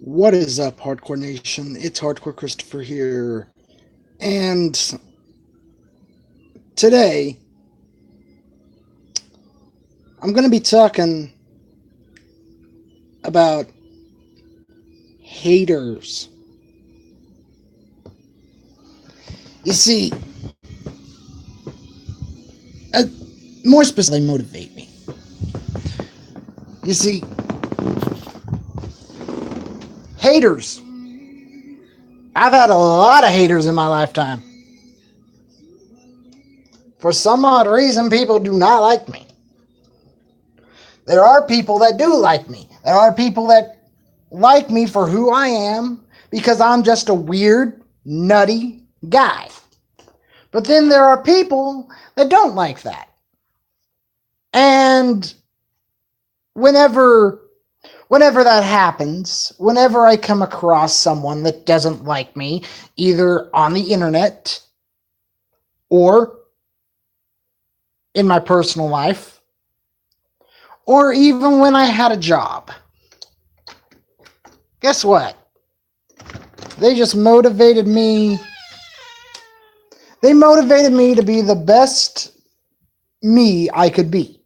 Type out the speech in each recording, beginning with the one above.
What is up, Hardcore Nation? It's Hardcore Christopher here. And today, I'm going to be talking about haters. You see, uh, more specifically, motivate me. You see, haters. I've had a lot of haters in my lifetime. For some odd reason, people do not like me. There are people that do like me. There are people that like me for who I am because I'm just a weird, nutty guy. But then there are people that don't like that. And whenever that happens, whenever I come across someone that doesn't like me, either on the internet or in my personal life, or even when I had a job, guess what? They just motivated me. They motivated me to be the best me I could be.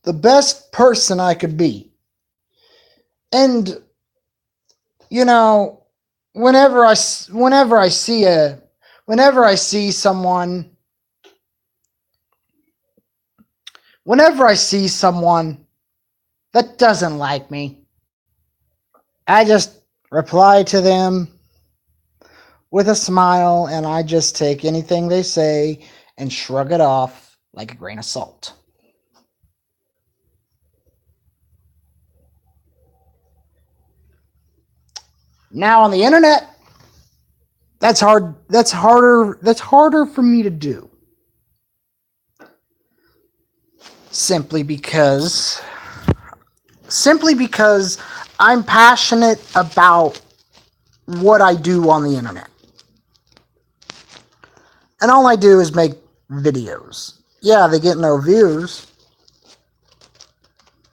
The best person I could be. And, you know, whenever I see someone that doesn't like me, I just reply to them with a smile, and I just take anything they say and shrug it off like a grain of salt. Now on the internet, that's harder for me to do. Simply because I'm passionate about what I do on the internet. And all I do is make videos. Yeah, they get no views.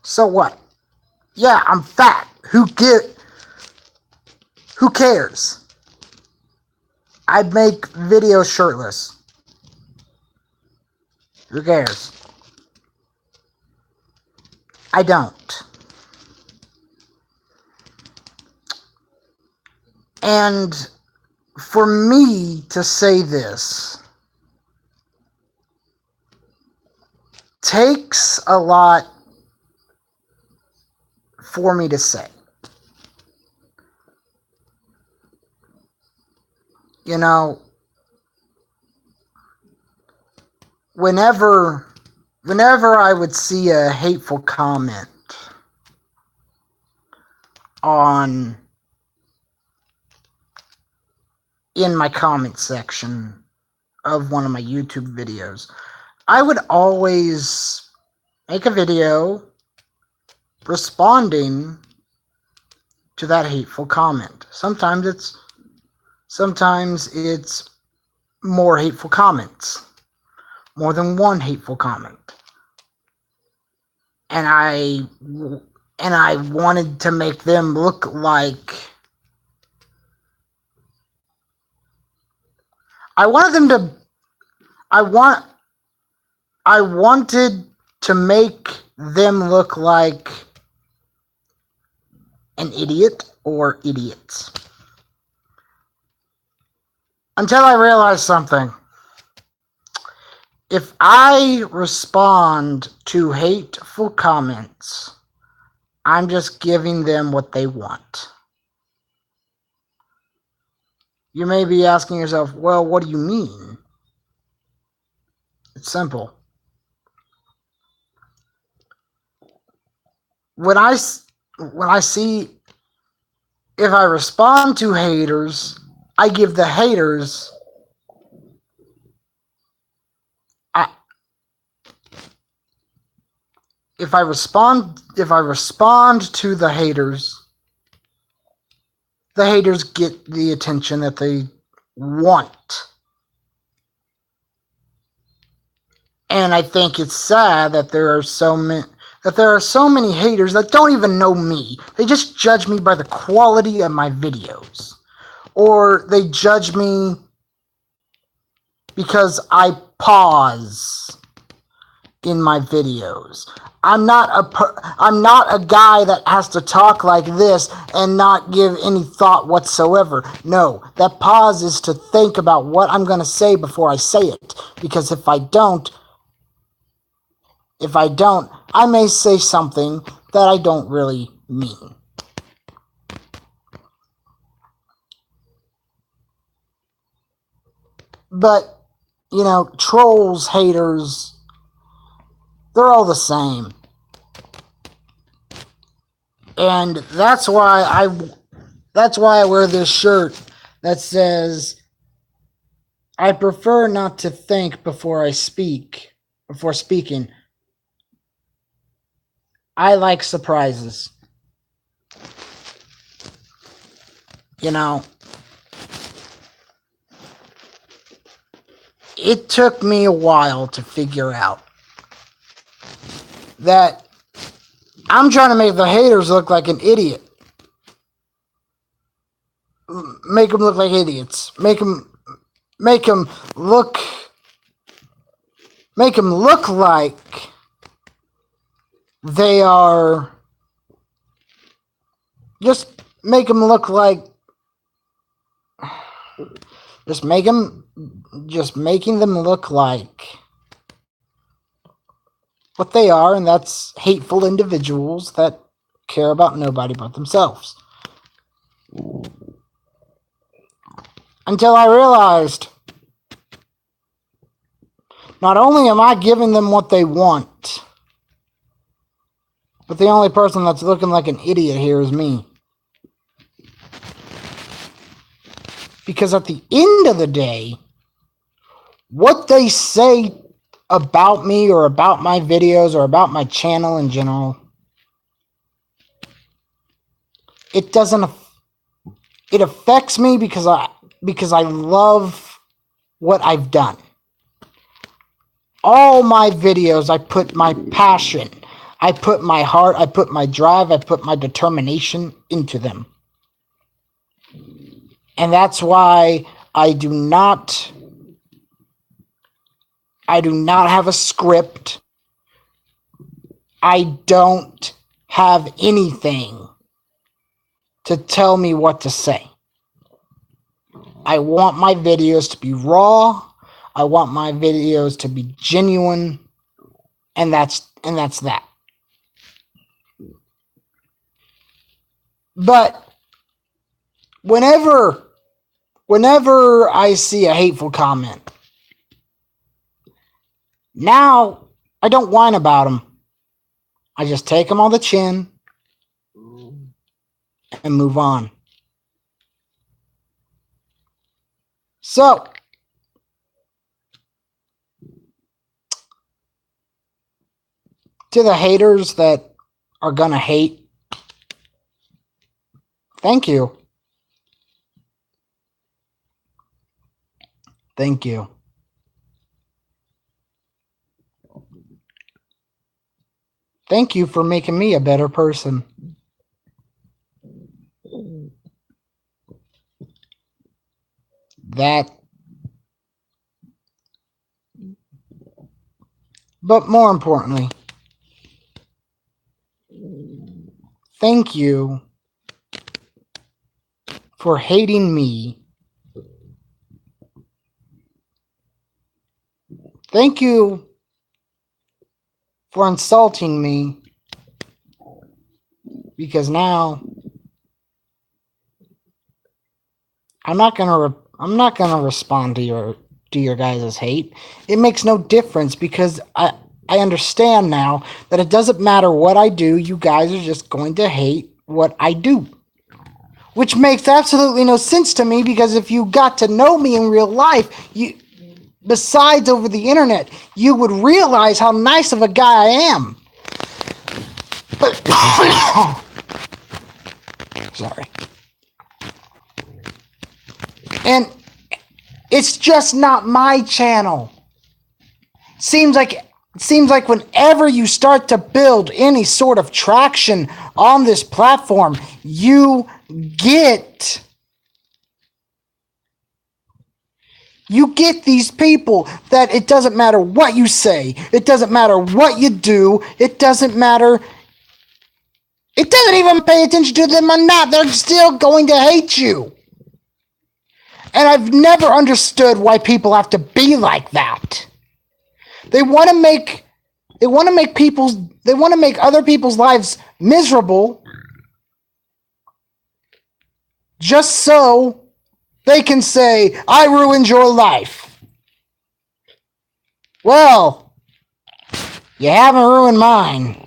So what? Yeah, I'm fat. Who cares? I make videos shirtless. Who cares? I don't. And for me to say this takes a lot for me to say. You know, whenever I would see a hateful comment in my comment section of one of my YouTube videos, I would always make a video responding to that hateful comment. Sometimes it's more hateful comments, more than one hateful comment. And I wanted to make them look like I wanted to make them look like an idiot or idiots. Until I realized something. If I respond to hateful comments, I'm just giving them what they want. You may be asking yourself, well, what do you mean? It's simple. When I see, if I respond to haters, I give the haters, if I respond to the haters get the attention that they want. And I think it's sad that there are so that there are so many haters that don't even know me. They just judge me by the quality of my videos. Or they judge me because I pause in my videos. I'm not a guy that has to talk like this and not give any thought whatsoever. No, that pause is to think about what I'm going to say before I say it. Because if I don't, I may say something that I don't really mean. But, trolls, haters, they're all the same. And that's why I wear this shirt that says, I prefer not to think before speaking. I like surprises. It took me a while to figure out that I'm trying to make the haters look like an idiot. Make them look like idiots. Make them look like they are. Just make them look like. Just making them look like what they are, and that's hateful individuals that care about nobody but themselves. Until I realized, not only am I giving them what they want, but the only person that's looking like an idiot here is me. Because at the end of the day, what they say about me or about my videos or about my channel in general, it affects me because I love what I've done. All my videos, I put my passion, I put my heart, I put my drive, I put my determination into them. And that's why I do not have a script. I don't have anything to tell me what to say. I want my videos to be raw. I want my videos to be genuine. And that's that. But whenever I see a hateful comment, now I don't whine about them. I just take them on the chin and move on. So, to the haters that are gonna hate, thank you. Thank you. Thank you for making me a better person. But more importantly, thank you for hating me. Thank you for insulting me, because now I'm not gonna respond to your guys' hate. It makes no difference, because I understand now that it doesn't matter what I do, you guys are just going to hate what I do. Which makes absolutely no sense to me, because if you got to know me in real life, besides over the internet, you would realize how nice of a guy I am. Sorry. And it's just not my channel. Seems like It seems like whenever you start to build any sort of traction on this platform, you get these people that it doesn't matter what you say, it doesn't matter what you do, it doesn't even pay attention to them or not, they're still going to hate you. And I've never understood why people have to be like that. They want to make other people's lives miserable just so they can say, I ruined your life. Well, you haven't ruined mine.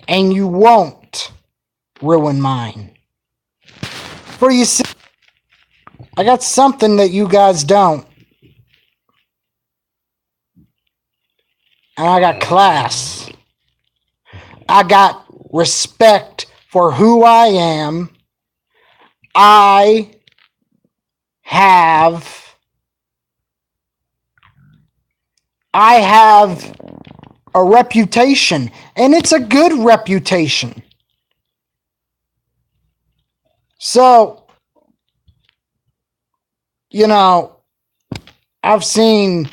And you won't ruin mine. For you see, I got something that you guys don't. And I got class. I got respect for who I am. I have a reputation, and it's a good reputation. So, you know, I've seen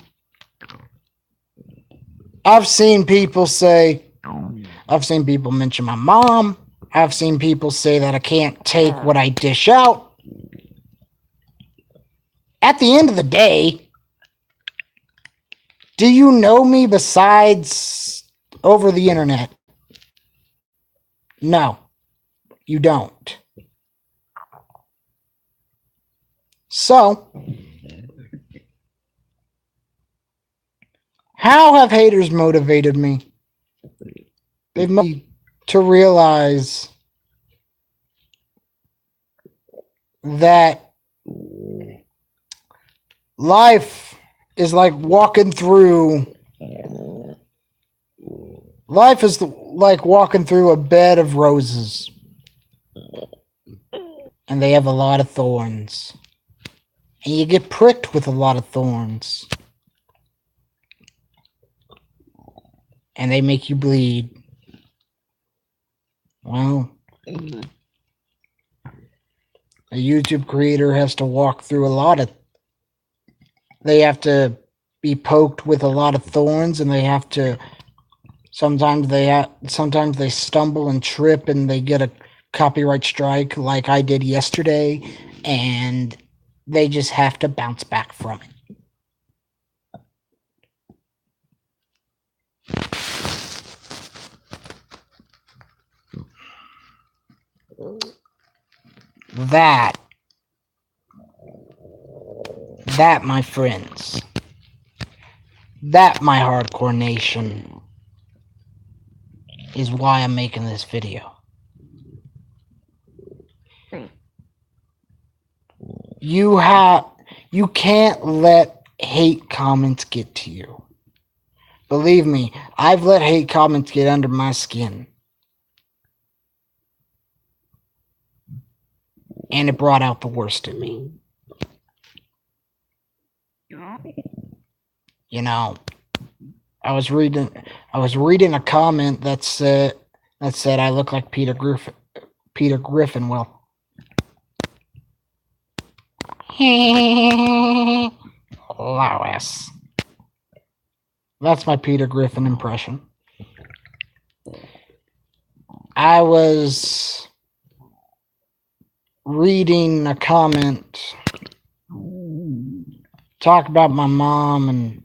people mention my mom. I've seen people say that I can't take what I dish out. At the end of the day, do you know me besides over the internet? No, you don't. So, how have haters motivated me? They've motivated me to realize that life is like walking through a bed of roses, and they have a lot of thorns, and you get pricked with a lot of thorns, and they make you bleed. Well, a YouTube creator has to walk through they have to be poked with a lot of thorns, and they have to sometimes they stumble and trip and they get a copyright strike like I did yesterday, and they just have to bounce back from it. That, my friends, that, my hardcore nation, is why I'm making this video. You can't let hate comments get to you. Believe me, I've let hate comments get under my skin. And it brought out the worst in me. You know, I was reading a comment that said I look like Peter Griffin. Well, Lois. That's my Peter Griffin impression. I was reading a comment talk about my mom and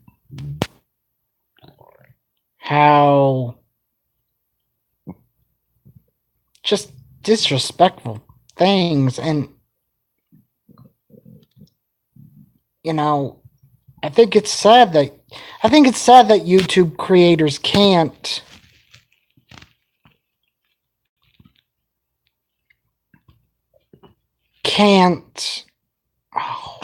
how just disrespectful things, and you know, I think it's sad that YouTube creators can't oh,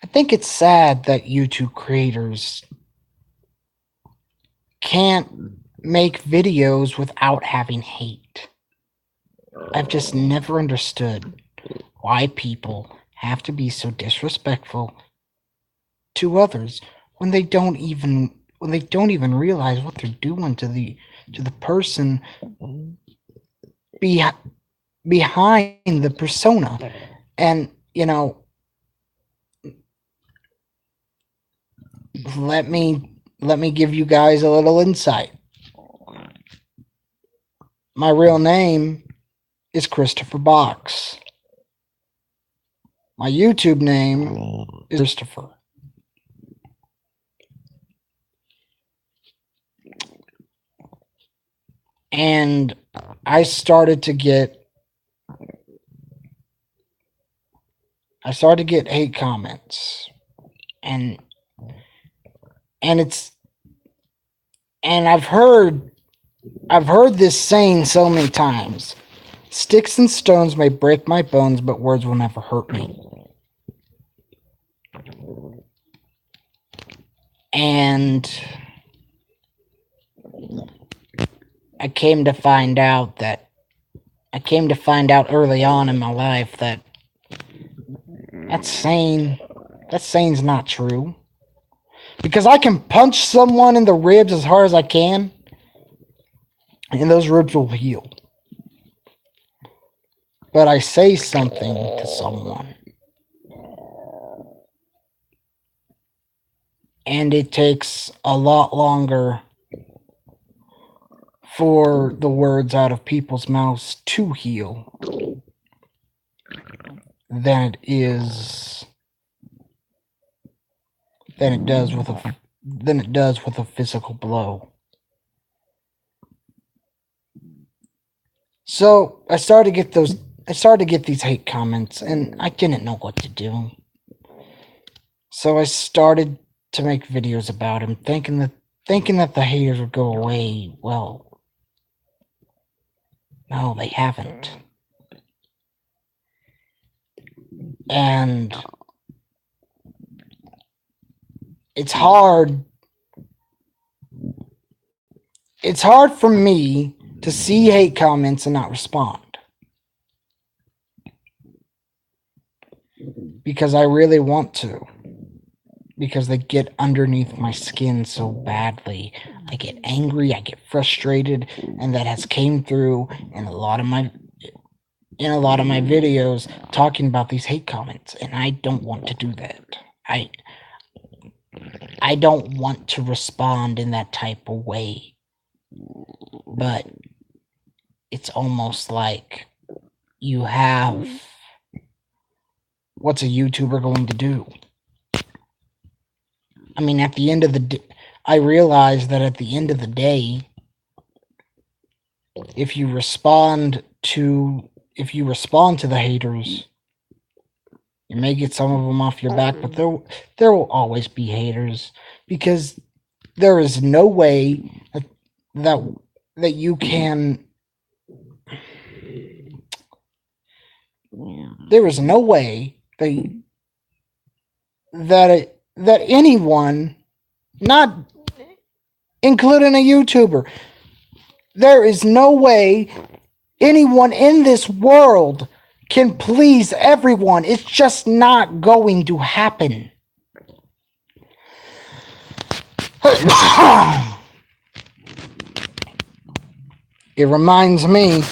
I think it's sad that YouTube creators can't make videos without having hate. I've just never understood why people have to be so disrespectful to others when they don't even realize what they're doing to the person be, behind the persona. And let me give you guys a little insight. My real name is Christopher Box. My YouTube name is Christopher. And I started to get hate comments, and it's and I've heard this saying so many times: sticks and stones may break my bones, but words will never hurt me. And I came to find out early on in my life that saying's not true. Because I can punch someone in the ribs as hard as I can, and those ribs will heal. But I say something to someone, and it takes a lot longer for the words out of people's mouths to heal than it does with a physical blow. So I started to get these hate comments, and I didn't know what to do. So I started to make videos about him, thinking that the haters would go away. Well, no, they haven't. And it's hard for me to see hate comments and not respond. Because I really want to. Because they get underneath my skin so badly. I get angry, I get frustrated, and that has came through in a lot of my videos talking about these hate comments, and I don't want to do that. I don't want to respond in that type of way. But it's almost like you have... What's a YouTuber going to do? I mean, at the end of the day, I realize that at the end of the day, if you respond to the haters, you may get some of them off your back, but there will always be haters, because there is no way that you can... There is no way that anyone, not including a YouTuber, there is no way anyone in this world can please everyone. It's just not going to happen. It reminds me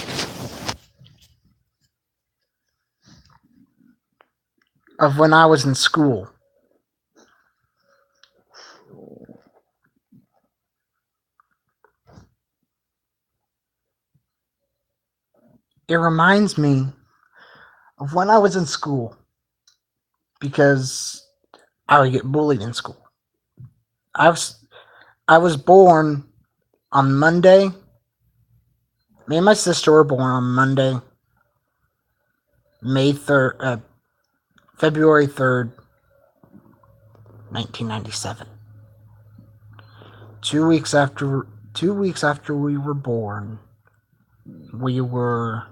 of when I was in school. It reminds me of when I was in school, because I would get bullied in school. I was born on Monday. Me and my sister were born on Monday, February 3rd, 1997. 2 weeks after we were born, we were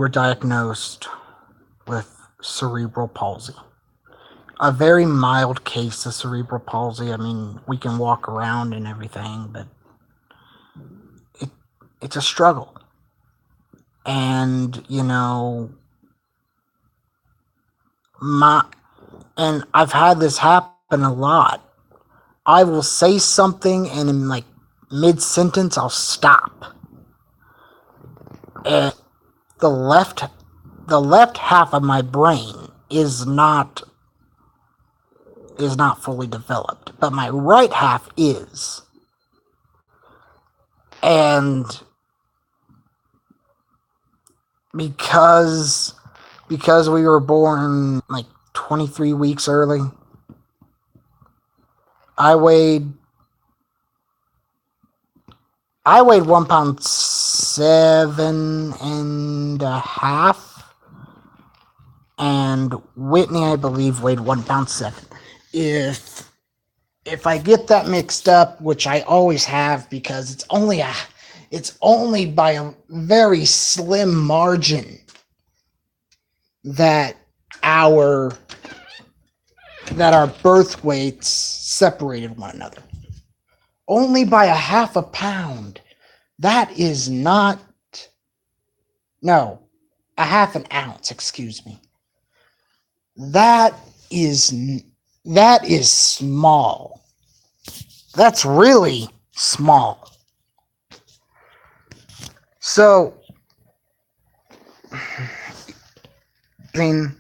diagnosed with cerebral palsy. A very mild case of cerebral palsy. I mean, we can walk around and everything, but it's a struggle. And, and I've had this happen a lot. I will say something and in like mid-sentence I'll stop. And the left half of my brain is not fully developed, but my right half is. And because we were born like 23 weeks early, I weighed 1.7 pounds, and Whitney, I believe, weighed 1 pound 7. If I get that mixed up, which I always have, because it's only by a very slim margin that our birth weights separated one another. Only by a half a pound. That is not... No, a half an ounce, excuse me. That is small. That's really small. So, I mean,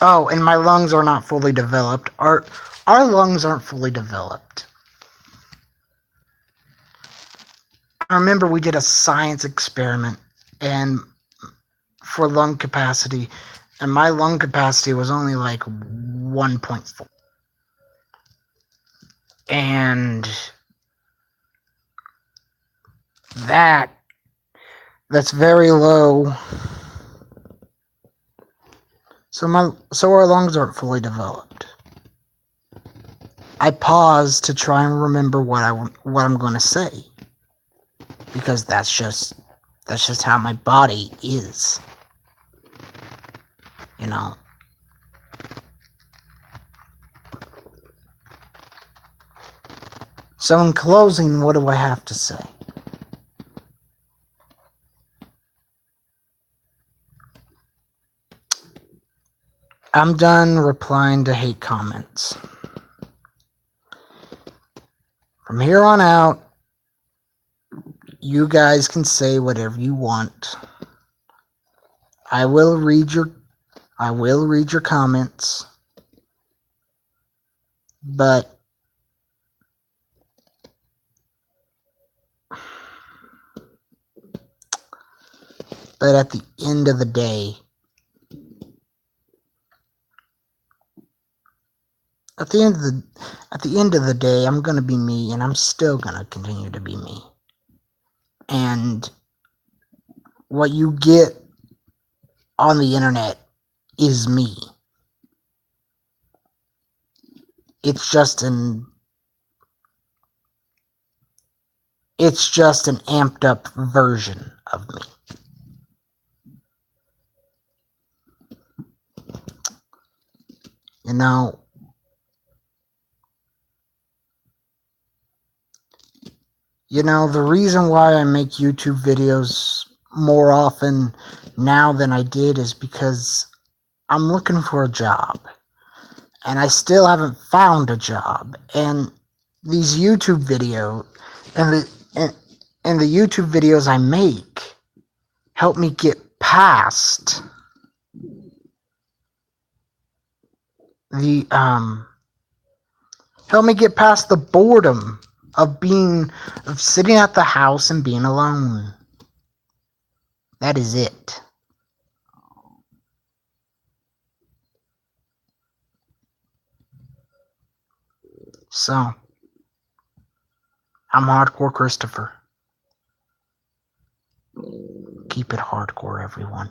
oh, and my lungs are not fully developed. Our lungs aren't fully developed. I remember we did a science experiment and for lung capacity, and my lung capacity was only like 1.4. And that's very low. So our lungs aren't fully developed. I pause to try and remember what I'm going to say, because that's just how my body is. So in closing, what do I have to say? I'm done replying to hate comments. From here on out, you guys can say whatever you want. I will read your comments. But at the end of the day, I'm going to be me, and I'm still going to continue to be me. And what you get on the internet is me. It's just an amped up version of me. The reason why I make YouTube videos more often now than I did is because I'm looking for a job. And I still haven't found a job. And these YouTube videos and the YouTube videos I make help me get past the boredom of sitting at the house and being alone. That is it. So, I'm Hardcore Christopher. Keep it hardcore, everyone.